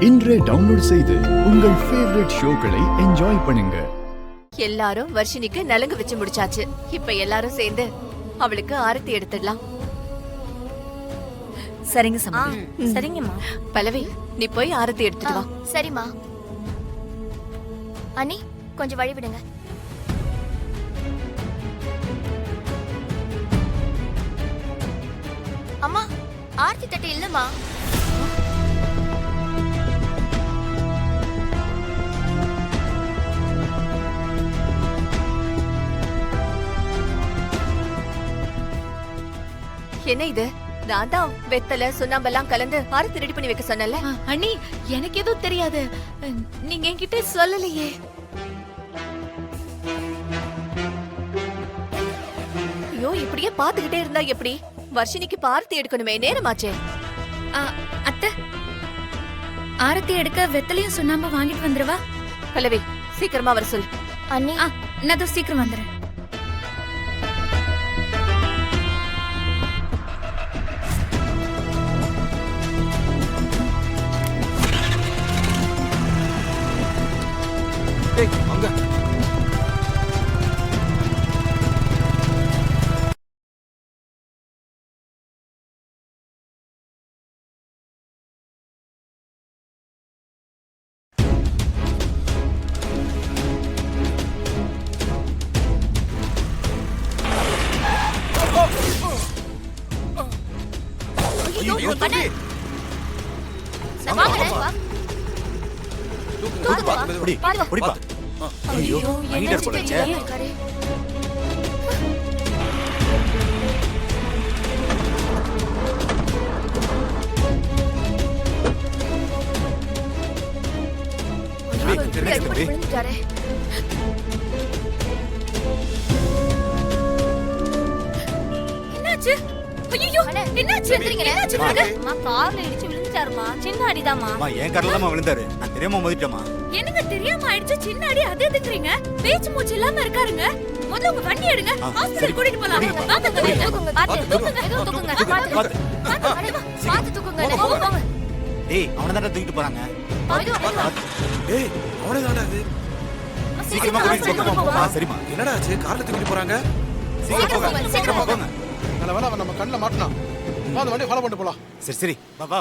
இன்றே டவுன்லோட் செய்து உங்கள் ஃபேவரட் ஷோக்களை என்ஜாய் பண்ணுங்க. எல்லாரும் வர்ஷினிக்கு நலங்கு வச்சு முடிச்சாச்சு. இப்ப எல்லாரும் சேர்ந்து அவளுக்கு ஆரத்தி எடுத்துடலாம். சரிங்க சம்மா. சரிங்கம்மா. பல்லவி, நீ போய் ஆரத்தி எடுத்துட்டு வா. சரிம்மா. அண்ணி, கொஞ்சம் வழி விடுங்க. அம்மா, ஆர்த்தி தட்டு இல்லம்மா. என்ன இது? நான் தான் வெத்தலை சுண்ணாம்பெல்லாம் கலந்து ஆரத்தி ரெடி பண்ணி வைக்க சொன்னல. அண்ணி, எனக்கு எதுவும் தெரியாது. நீங்க என்கிட்ட சொல்லலையே. ஐயோ, இப்படியே பாத்துக்கிட்டே இருந்தா எப்படி? வர்ஷினிக்கு ஆரத்தி எடுக்கணுமே, நேரமாச்சே. அத்தை, ஆரத்தி எடுக்க வெத்தலையும் சுண்ணாம்பு வாங்கிட்டு வந்துருவா. பல்லவி, சீக்கிரமா வர சொல்லு. அண்ணி, நான் சீக்கிரம் வந்துடுறேன். அங்க ஐயோ தம்பி புடிப்பா. ஐயோ, ஐடர் போலச்சே. என்னாச்சு? ஐயோ, என்னாச்சு? என்னாச்சு? அம்மா, கார்ல இடிச்சு விழுந்துட்டாருமா. சின்ன அடிதாம்மா. அம்மா, என் கார்ல தான் விழுந்தாரு. நான் தெரியாம மோதிட்டேம்மா. என்னங்க தெரியாம ஆயிடுச்சு? சின்ன அடி, அது எதுக்குறீங்க? பேச்சு மூச்சு இல்லாம இருக்காருங்க. முதல்ல உங்க வண்டி எடுங்க, ஹாஸ்பிடல் கூட்டிட்டு போலாம். வாங்க தூக்குங்க. பாத்து தூக்குங்க. ஏதோ தூக்குங்க. பாத்து தூக்குங்க. போங்க. டேய், அவன தான் தூக்கிட்டு போறாங்க. டேய், அவனே தான்டா இது. சீக்கிரமா கூட்டிட்டு போங்க. சரிமா. என்னடா ஆச்சு? கார்ல தூக்கிட்டு போறாங்க. சீக்கிரமா போங்க. நல்ல வேளை அவன் நம்ம கண்ணுல மாட்டனான். வா, அந்த வண்டியை ஃபாலோ பண்ணிட்டு போலாம். சரி வா வா.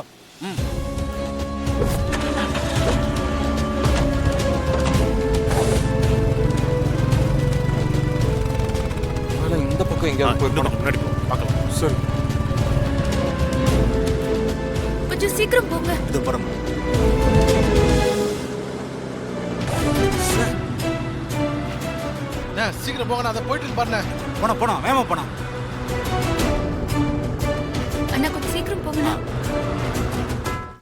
இந்த பக்கம் எங்க போய் முன்னாடி போ பார்க்கலாம். சரி, கொஞ்சம் சீக்கிரம் போங்க. இது போறோம். சீக்கிரம் போங்க. நான் அதை போயிட்டு பாருங்க. போனா வேகமா போனா.